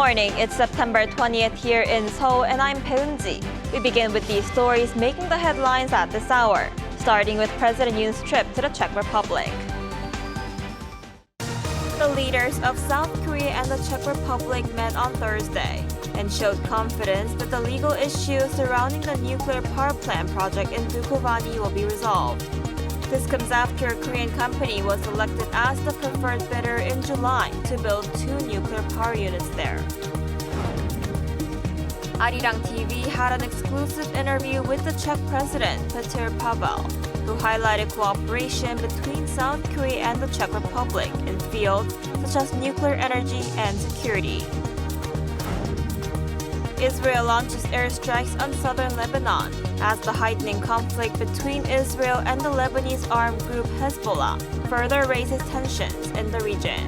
morning, it's September 20th here in Seoul, and I'm Peunji. We begin with these stories making the headlines at this hour, starting with President Yoon's trip to the Czech Republic. The leaders of South Korea and the Czech Republic met on Thursday and showed confidence that the legal issues surrounding the nuclear power plant project in Dukovany will be resolved. This comes after a Korean company was selected as the preferred bidder in July to build 2 nuclear power units there. Arirang TV had an exclusive interview with the Czech President, Petr Pavel, who highlighted cooperation between South Korea and the Czech Republic in fields such as nuclear energy and security. Israel launches airstrikes on southern Lebanon as the heightening conflict between Israel and the Lebanese armed group Hezbollah further raises tensions in the region.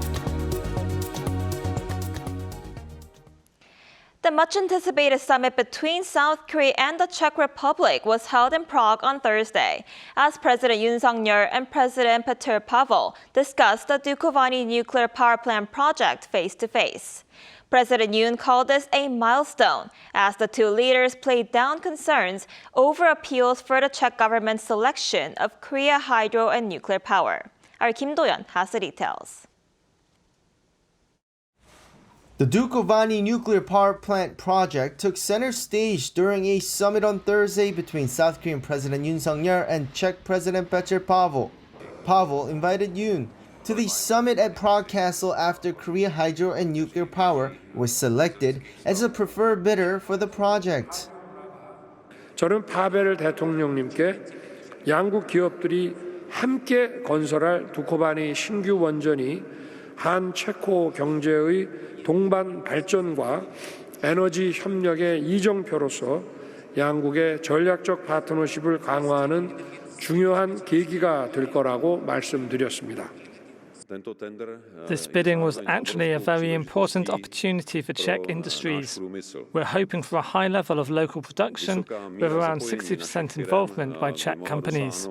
The much-anticipated summit between South Korea and the Czech Republic was held in Prague on Thursday, as President Yoon and President Petr Pavel discussed the Dukovany nuclear power plant project face-to-face. President Yoon called this a milestone, as the two leaders played down concerns over appeals for the Czech government's selection of Korea hydro and nuclear power. Our Kim Do-yeon has the details. The Dukovany nuclear power plant project took center stage during a summit on Thursday between South Korean President Yoon and Czech President Petr Pavel. Pavel invited Yoon to the summit at Prague Castle after Korea hydro and nuclear power was selected as a preferred bidder for the project. 저는 파벨 대통령님께 양국 기업들이 함께 건설할 두코바니 신규 원전이 한 체코 경제의 동반 발전과 에너지 협력의 이정표로서 양국의 전략적 파트너십을 강화하는 중요한 계기가 될 거라고 말씀드렸습니다. This bidding was actually a very important opportunity for Czech industries. We're hoping for a high level of local production with around 60% involvement by Czech companies.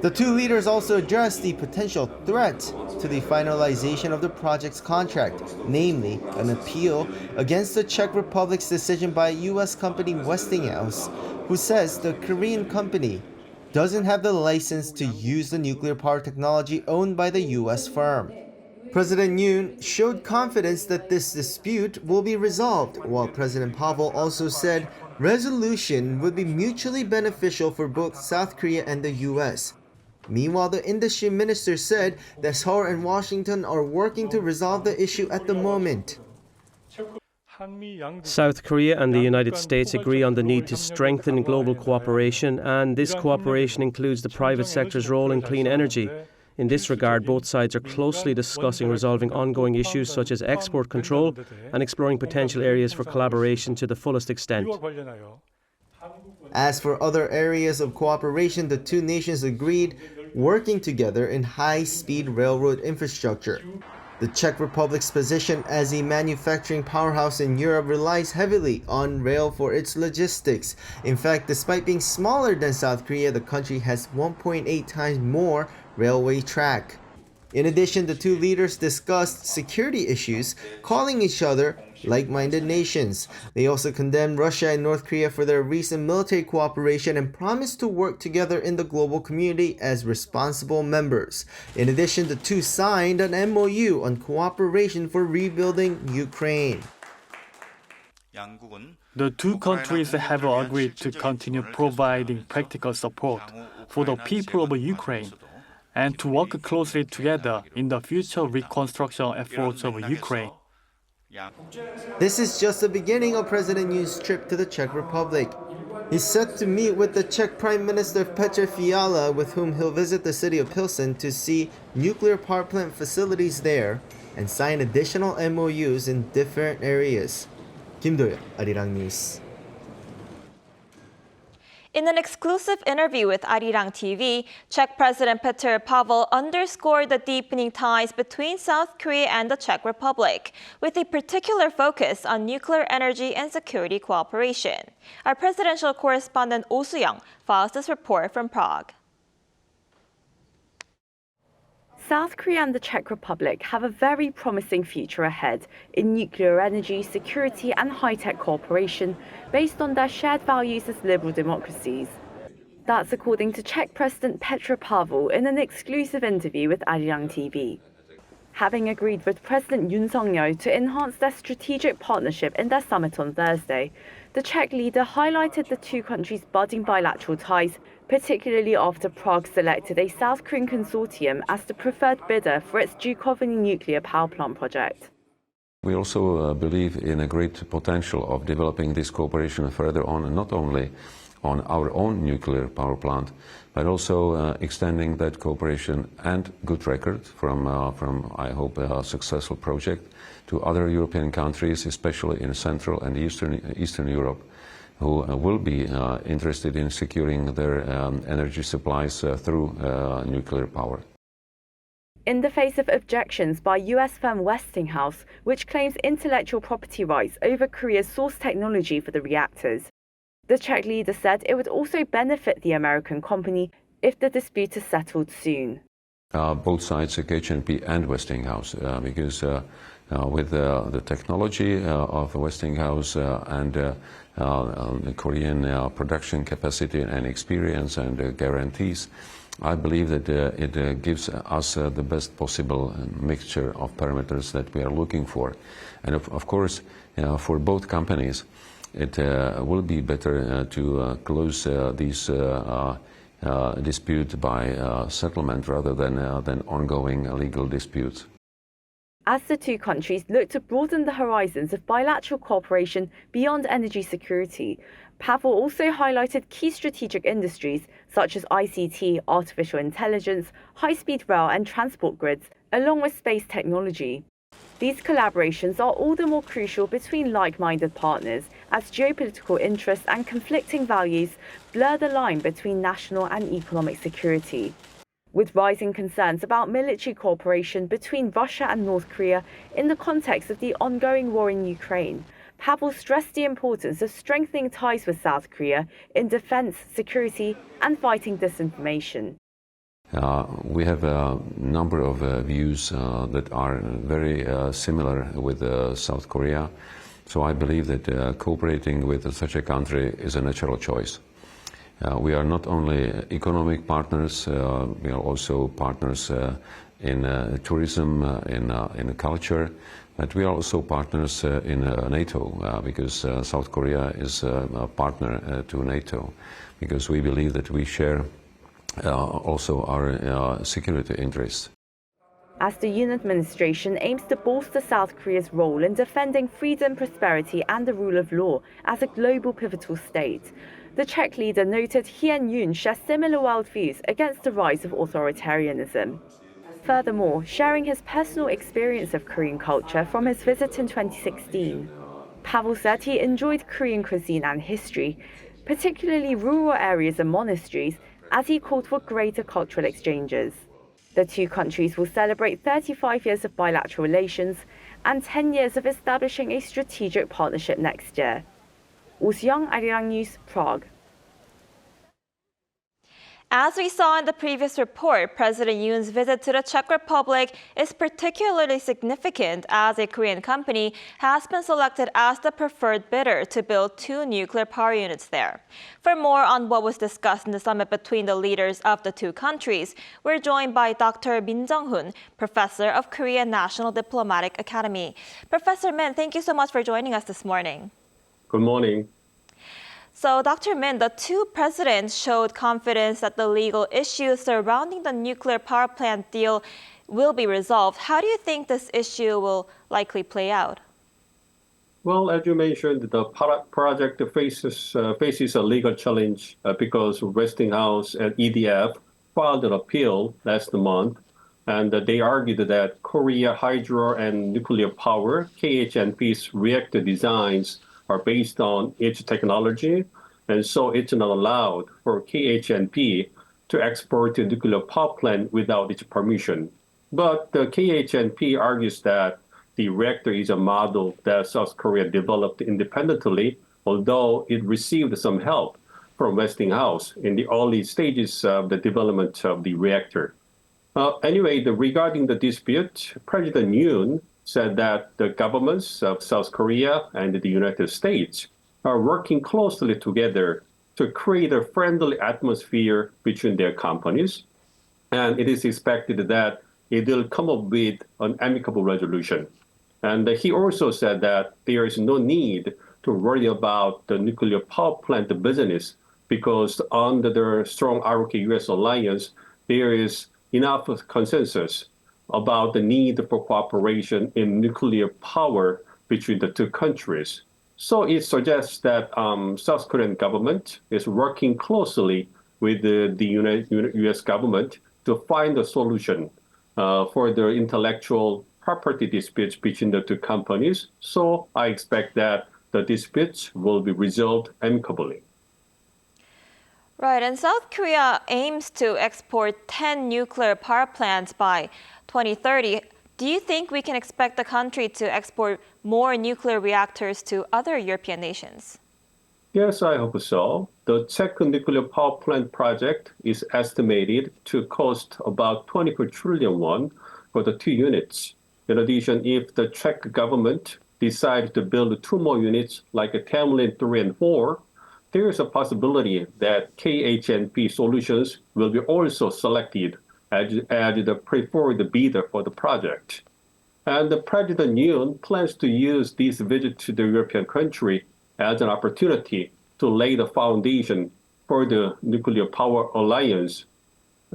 The two leaders also addressed the potential threat to the finalization of the project's contract, namely an appeal against the Czech Republic's decision by U.S. company Westinghouse, who says the Korean company doesn't have the license to use the nuclear power technology owned by the U.S. firm. President Yoon showed confidence that this dispute will be resolved, while President Pavel also said resolution would be mutually beneficial for both South Korea and the U.S. Meanwhile, the industry minister said that Seoul and Washington are working to resolve the issue at the moment. South Korea and the United States agree on the need to strengthen global cooperation, and this cooperation includes the private sector's role in clean energy. In this regard, both sides are closely discussing resolving ongoing issues such as export control and exploring potential areas for collaboration to the fullest extent. As for other areas of cooperation, the two nations agreed working together in high-speed railroad infrastructure. The Czech Republic's position as a manufacturing powerhouse in Europe relies heavily on rail for its logistics. In fact, despite being smaller than South Korea, the country has 1.8 times more railway track. In addition, the two leaders discussed security issues, calling each other like-minded nations. They also condemned Russia and North Korea for their recent military cooperation and promised to work together in the global community as responsible members. In addition, the two signed an MOU on cooperation for rebuilding Ukraine. The two countries have agreed to continue providing practical support for the people of Ukraine and to work closely together in the future reconstruction efforts of Ukraine. This is just the beginning of President Yoon's trip to the Czech Republic. He's set to meet with the Czech Prime Minister Petr Fiala, with whom he'll visit the city of Pilsen to see nuclear power plant facilities there and sign additional MOUs in different areas. Kim Do-yeon, Arirang News. In an exclusive interview with Arirang TV, Czech President Petr Pavel underscored the deepening ties between South Korea and the Czech Republic, with a particular focus on nuclear energy and security cooperation. Our presidential correspondent Oh Soo-young files this report from Prague. South Korea and the Czech Republic have a very promising future ahead in nuclear energy, security and high-tech cooperation based on their shared values as liberal democracies. That's according to Czech President Petr Pavel in an exclusive interview with Arirang TV. Having agreed with President Yoon to enhance their strategic partnership in their summit on Thursday, the Czech leader highlighted the two countries' budding bilateral ties, particularly after Prague selected a South Korean consortium as the preferred bidder for its Dukovany nuclear power plant project. We also believe in a great potential of developing this cooperation further on, not only on our own nuclear power plant, but also extending that cooperation and good record from I hope, a successful project to other European countries, especially in Central and Eastern Europe, who will be interested in securing their energy supplies through nuclear power. In the face of objections by US firm Westinghouse, which claims intellectual property rights over Korea's source technology for the reactors, the Czech leader said it would also benefit the American company if the dispute is settled soon. Both sides, KHNP and Westinghouse, because with the technology of Westinghouse and the Korean production capacity and experience and guarantees, I believe that it gives us the best possible mixture of parameters that we are looking for. And of course, for both companies, it will be better to close these disputes by settlement rather than ongoing legal disputes. As the two countries look to broaden the horizons of bilateral cooperation beyond energy security, Pavel also highlighted key strategic industries such as ICT, artificial intelligence, high-speed rail and transport grids, along with space technology. These collaborations are all the more crucial between like-minded partners as geopolitical interests and conflicting values blur the line between national and economic security. With rising concerns about military cooperation between Russia and North Korea in the context of the ongoing war in Ukraine, Pavel stressed the importance of strengthening ties with South Korea in defense, security, and fighting disinformation. We have a number of views that are very similar with South Korea, so I believe that cooperating with such a country is a natural choice. We are not only economic partners, we are also partners in tourism, in culture, but we are also partners in NATO, because South Korea is a partner to NATO, because we believe that we share also our security interests. As the Yoon administration aims to bolster South Korea's role in defending freedom, prosperity and the rule of law as a global pivotal state, the Czech leader noted he and Yoon share similar worldviews against the rise of authoritarianism. Furthermore, sharing his personal experience of Korean culture from his visit in 2016, Pavel said he enjoyed Korean cuisine and history, particularly rural areas and monasteries, as he called for greater cultural exchanges. The two countries will celebrate 35 years of bilateral relations and 10 years of establishing a strategic partnership next year. Oh Soo-young, Arirang News, Prague. As we saw in the previous report, President Yoon's visit to the Czech Republic is particularly significant as a Korean company has been selected as the preferred bidder to build 2 nuclear power units there. For more on what was discussed in the summit between the leaders of the two countries, we're joined by Dr. Min Jung-hoon, Professor of Korea National Diplomatic Academy. Professor Min, thank you so much for joining us this morning. Good morning. So, Dr. Min, the two presidents showed confidence that the legal issues surrounding the nuclear power plant deal will be resolved. How do you think this issue will likely play out? Well, as you mentioned, the project faces a legal challenge because Westinghouse and EDF filed an appeal last month, and they argued that Korea hydro and nuclear power, KHNP's reactor designs, are based on its technology, and so it's not allowed for KHNP to export to nuclear power plant without its permission. But the KHNP argues that the reactor is a model that South Korea developed independently, although it received some help from Westinghouse in the early stages of the development of the reactor. Anyway, regarding the dispute, President Yoon said that the governments of South Korea and the United States are working closely together to create a friendly atmosphere between their companies. And it is expected that it will come up with an amicable resolution. And he also said that there is no need to worry about the nuclear power plant business because under the strong ROK-US alliance, there is enough consensus about the need for cooperation in nuclear power between the two countries. So it suggests that South Korean government is working closely with the U.S. government to find a solution for the intellectual property disputes between the two companies. So I expect that the disputes will be resolved amicably. Right, and South Korea aims to export 10 nuclear power plants by 2030. Do you think we can expect the country to export more nuclear reactors to other European nations? Yes, I hope so. The Czech nuclear power plant project is estimated to cost about 24 trillion won for the 2 units. In addition, if the Czech government decides to build 2 more units like Temelin 3 and 4, there is a possibility that KHNP solutions will be also selected as the preferred bidder for the project. And the President Yoon plans to use this visit to the European country as an opportunity to lay the foundation for the nuclear power alliance.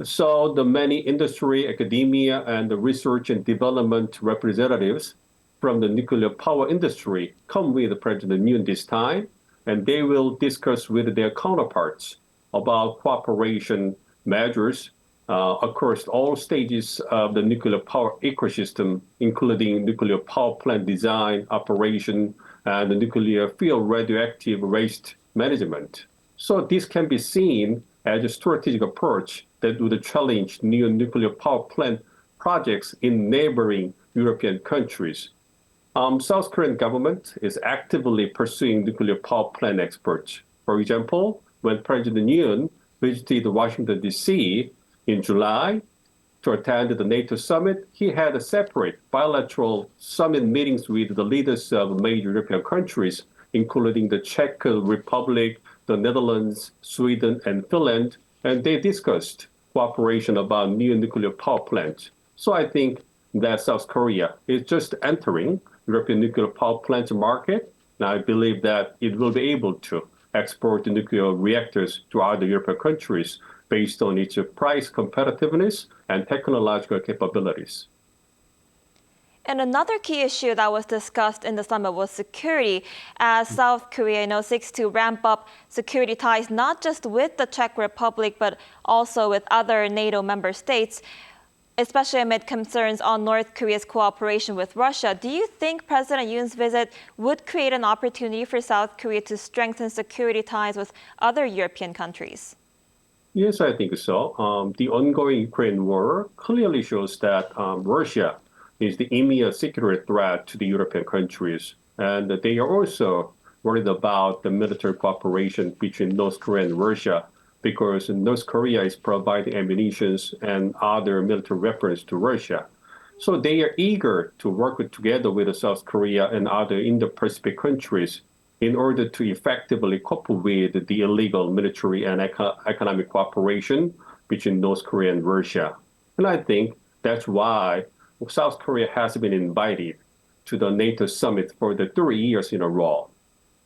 So the many industry, academia, and the research and development representatives from the nuclear power industry come with President Yoon this time, and they will discuss with their counterparts about cooperation measures across all stages of the nuclear power ecosystem, including nuclear power plant design, operation, and the nuclear field radioactive waste management. So this can be seen as a strategic approach that would challenge new nuclear power plant projects in neighboring European countries. South Korean government is actively pursuing nuclear power plant exports. For example, when President Yoon visited Washington, D.C. in July to attend the NATO summit, he had separate bilateral summit meetings with the leaders of major European countries, including the Czech Republic, the Netherlands, Sweden, and Finland, and they discussed cooperation about new nuclear power plants. So I think that South Korea is just entering European nuclear power plant market, and I believe that it will be able to export the nuclear reactors to other European countries based on its price competitiveness and technological capabilities. And another key issue that was discussed in the summit was security, as South Korea seeks to ramp up security ties not just with the Czech Republic, but also with other NATO member states, especially amid concerns on North Korea's cooperation with Russia. Do you think President Yoon's visit would create an opportunity for South Korea to strengthen security ties with other European countries? Yes, I think so. The ongoing Ukraine war clearly shows that Russia is the immediate security threat to the European countries. And they are also worried about the military cooperation between North Korea and Russia, because North Korea is providing ammunition and other military weapons to Russia. So they are eager to work together with South Korea and other Indo-Pacific countries in order to effectively cope with the illegal military and economic cooperation between North Korea and Russia. And I think that's why South Korea has been invited to the NATO summit for the 3 years in a row.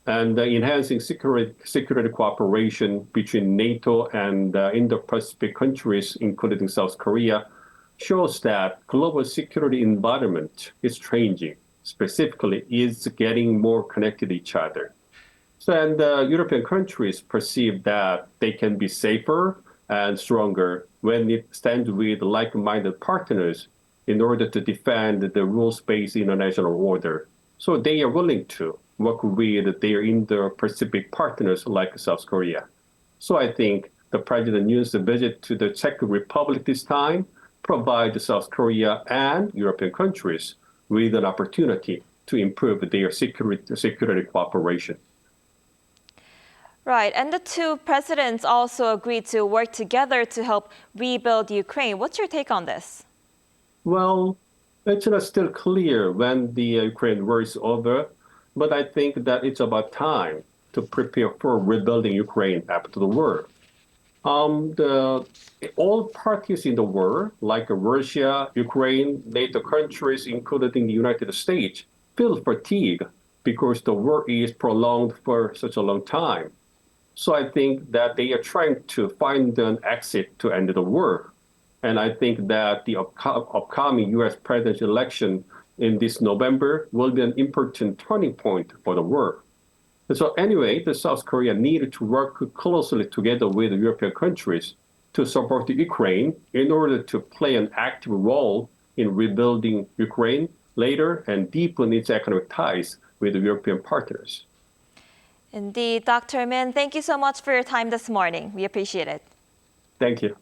And enhancing security cooperation between NATO and Indo-Pacific countries, including South Korea, shows that global security environment is changing. Specifically, is getting more connected to each other. So, and European countries perceive that they can be safer and stronger when it stands with like-minded partners in order to defend the rules-based international order. So they are willing to work with their Indo-Pacific partners like South Korea. So I think the President Yoon's visit to the Czech Republic this time provides South Korea and European countries with an opportunity to improve their security cooperation. Right, and the two presidents also agreed to work together to help rebuild Ukraine. What's your take on this? Well, it's not still clear when the Ukraine war is over, but I think that it's about time to prepare for rebuilding Ukraine after the war. All parties in the war, like Russia, Ukraine, NATO countries, including the United States, feel fatigue because the war is prolonged for such a long time. So I think that they are trying to find an exit to end the war. And I think that the upcoming U.S. presidential election in this November will be an important turning point for the war. And so anyway, the South Korea needed to work closely together with European countries to support the Ukraine in order to play an active role in rebuilding Ukraine later and deepen its economic ties with the European partners. Indeed, Dr. Min, thank you so much for your time this morning. We appreciate it. Thank you.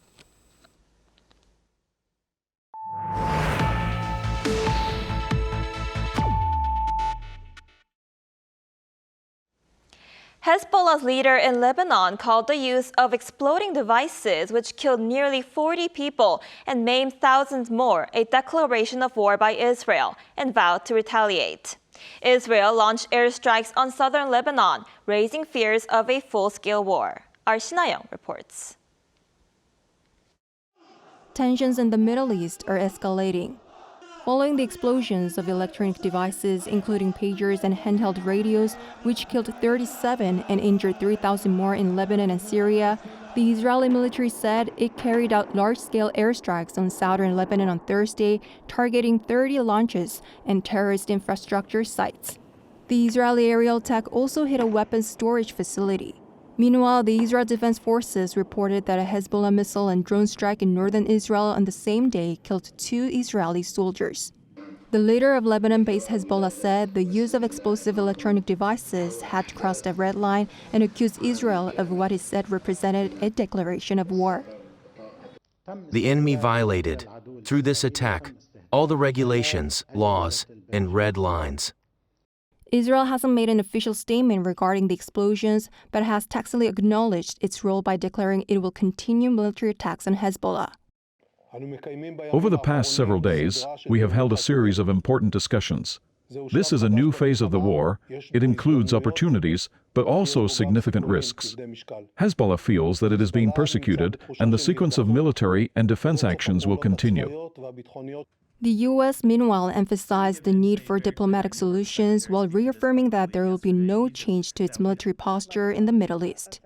Hezbollah's leader in Lebanon called the use of exploding devices, which killed nearly 40 people and maimed thousands more, a declaration of war by Israel, and vowed to retaliate. Israel launched airstrikes on southern Lebanon, raising fears of a full-scale war. Our Shinayong reports. Tensions in the Middle East are escalating. Following the explosions of electronic devices, including pagers and handheld radios, which killed 37 and injured 3,000 more in Lebanon and Syria, the Israeli military said it carried out large-scale airstrikes on southern Lebanon on Thursday, targeting 30 launches and terrorist infrastructure sites. The Israeli aerial attack also hit a weapons storage facility. Meanwhile, the Israel Defense Forces reported that a Hezbollah missile and drone strike in northern Israel on the same day killed 2 Israeli soldiers. The leader of Lebanon-based Hezbollah said the use of explosive electronic devices had crossed a red line and accused Israel of what he said represented a declaration of war. The enemy violated, through this attack, all the regulations, laws, and red lines. Israel hasn't made an official statement regarding the explosions, but has tacitly acknowledged its role by declaring it will continue military attacks on Hezbollah. Over the past several days, we have held a series of important discussions. This is a new phase of the war. It includes opportunities, but also significant risks. Hezbollah feels that it is being persecuted, and the sequence of military and defense actions will continue. The U.S., meanwhile, emphasized the need for diplomatic solutions while reaffirming that there will be no change to its military posture in the Middle East.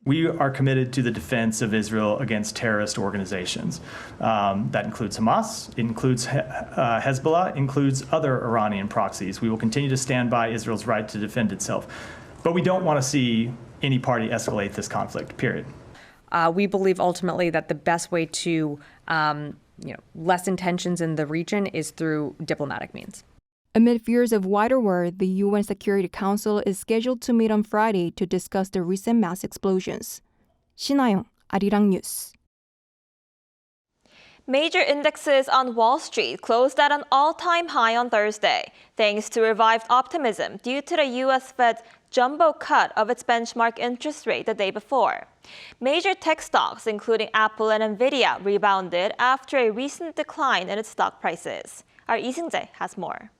We are committed to the defense of Israel against terrorist organizations. That includes Hamas, it includes Hezbollah, includes other Iranian proxies. We will continue to stand by Israel's right to defend itself. But we don't want to see any party escalate this conflict, period. We believe ultimately that the best way to lessen tensions in the region is through diplomatic means. Amid fears of wider war, the UN Security Council is scheduled to meet on Friday to discuss the recent mass explosions. Shinayong, Arirang News. Major indexes on Wall Street closed at an all-time high on Thursday, thanks to revived optimism due to the U.S. Fed's jumbo cut of its benchmark interest rate the day before. Major tech stocks, including Apple and Nvidia, rebounded after a recent decline in its stock prices. Our Lee Seung-jae has more.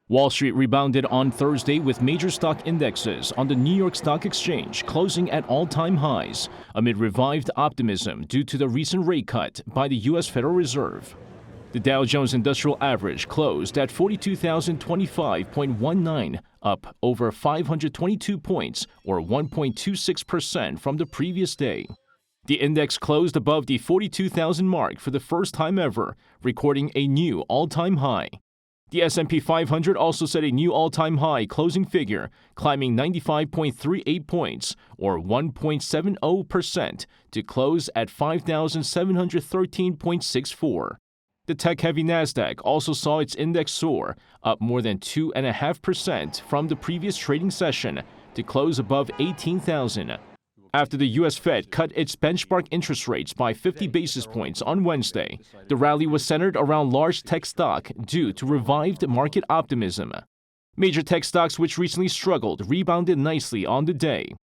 Wall Street rebounded on Thursday with major stock indexes on the New York Stock Exchange closing at all-time highs amid revived optimism due to the recent rate cut by the U.S. Federal Reserve. The Dow Jones Industrial Average closed at 42,025.19, up over 522 points or 1.26% from the previous day. The index closed above the 42,000 mark for the first time ever, recording a new all-time high. The S&P 500 also set a new all-time high closing figure, climbing 95.38 points, or 1.70%, to close at 5,713.64. The tech-heavy Nasdaq also saw its index soar, up more than 2.5% from the previous trading session, to close above 18,000. After the U.S. Fed cut its benchmark interest rates by 50 basis points on Wednesday, the rally was centered around large tech stock due to revived market optimism. Major tech stocks which recently struggled rebounded nicely on the day.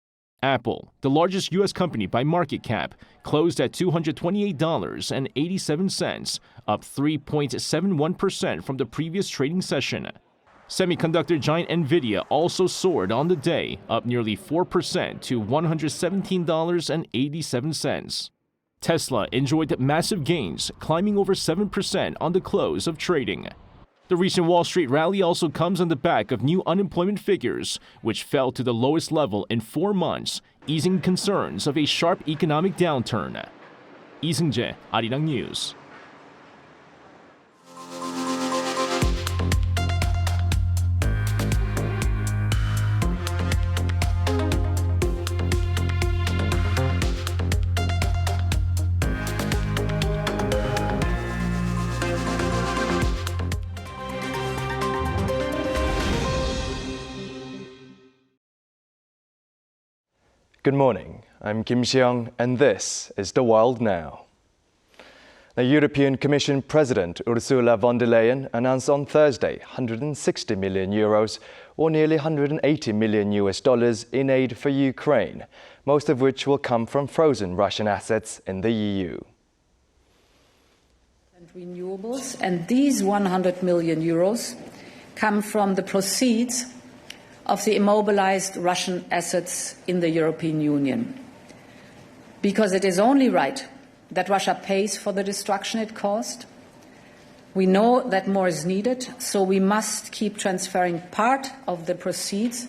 Apple, the largest U.S. company by market cap, closed at $228.87, up 3.71% from the previous trading session. Semiconductor giant Nvidia also soared on the day, up nearly 4% to $117.87. Tesla enjoyed massive gains, climbing over 7% on the close of trading. The recent Wall Street rally also comes on the back of new unemployment figures, which fell to the lowest level in 4 months, easing concerns of a sharp economic downturn. 이승재, Arirang News. Good morning, I'm Kim Seong, and this is The World Now. The European Commission President Ursula von der Leyen announced on Thursday 160 million euros, or nearly $180 million in aid for Ukraine, most of which will come from frozen Russian assets in the EU. Renewables, and these 100 million euros come from the proceeds of the immobilized Russian assets in the European Union. Because it is only right that Russia pays for the destruction it caused. We know that more is needed, so we must keep transferring part of the proceeds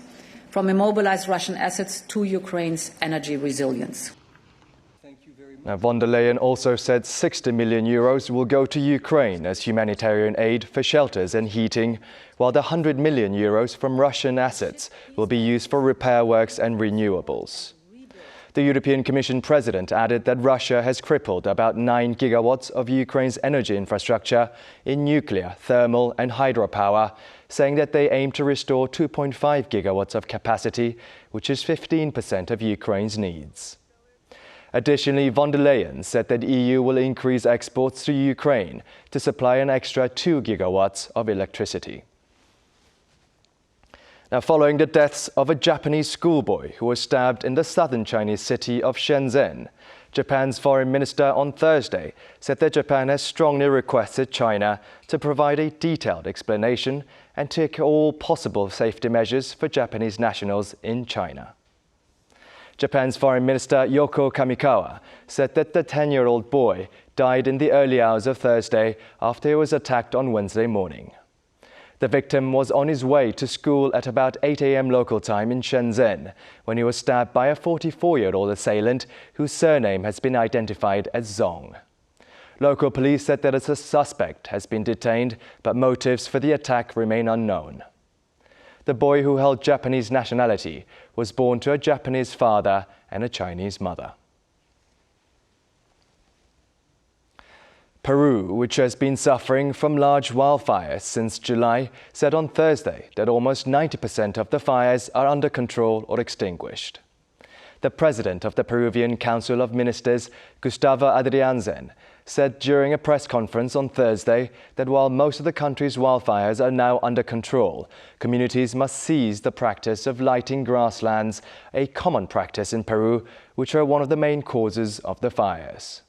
from immobilized Russian assets to Ukraine's energy resilience. Now, von der Leyen also said 60 million euros will go to Ukraine as humanitarian aid for shelters and heating, while the 100 million euros from Russian assets will be used for repair works and renewables. The European Commission President added that Russia has crippled about 9 gigawatts of Ukraine's energy infrastructure in nuclear, thermal and hydropower, saying that they aim to restore 2.5 gigawatts of capacity, which is 15% of Ukraine's needs. Additionally, von der Leyen said that the EU will increase exports to Ukraine to supply an extra 2 gigawatts of electricity. Now, following the deaths of a Japanese schoolboy who was stabbed in the southern Chinese city of Shenzhen, Japan's foreign minister on Thursday said that Japan has strongly requested China to provide a detailed explanation and take all possible safety measures for Japanese nationals in China. Japan's Foreign Minister Yoko Kamikawa said that the 10-year-old boy died in the early hours of Thursday after he was attacked on Wednesday morning. The victim was on his way to school at about 8 a.m. local time in Shenzhen when he was stabbed by a 44-year-old assailant whose surname has been identified as Zong. Local police said that a suspect has been detained, but motives for the attack remain unknown. The boy, who held Japanese nationality, was born to a Japanese father and a Chinese mother. Peru, which has been suffering from large wildfires since July, said on Thursday that almost 90% of the fires are under control or extinguished. The president of the Peruvian Council of Ministers, Gustavo Adrianzen, said during a press conference on Thursday that while most of the country's wildfires are now under control, communities must cease the practice of lighting grasslands, a common practice in Peru, which are one of the main causes of the fires.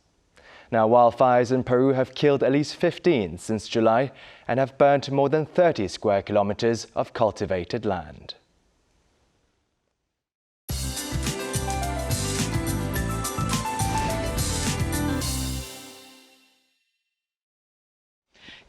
Now, wildfires in Peru have killed at least 15 since July and have burnt more than 30 square kilometers of cultivated land.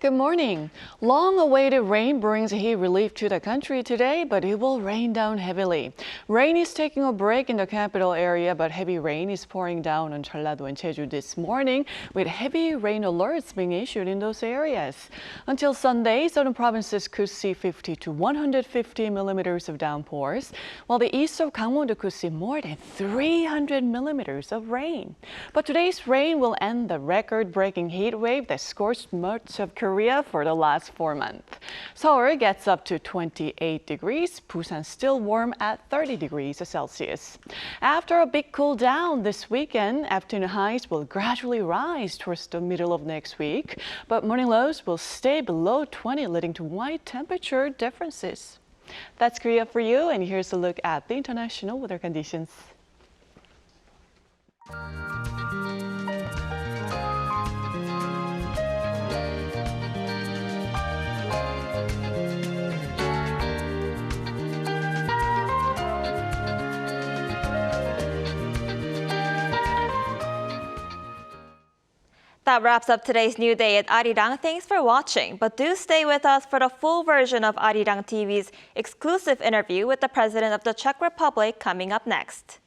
Good morning. Long-awaited rain brings heat relief to the country today, but it will rain down heavily. Rain is taking a break in the capital area, but heavy rain is pouring down on Jeollado and Jeju this morning, with heavy rain alerts being issued in those areas. Until Sunday, southern provinces could see 50 to 150 millimeters of downpours, while the east of Gangwon could see more than 300 millimeters of rain. But today's rain will end the record-breaking heat wave that scorched much of Korea for the last 4 months. Seoul gets up to 28 degrees, Busan still warm at 30 degrees Celsius. After a big cool down this weekend, afternoon highs will gradually rise towards the middle of next week, but morning lows will stay below 20, leading to wide temperature differences. That's Korea for you, and here's a look at the international weather conditions. That wraps up today's New Day at Arirang. Thanks for watching, but do stay with us for the full version of Arirang TV's exclusive interview with the President of the Czech Republic coming up next.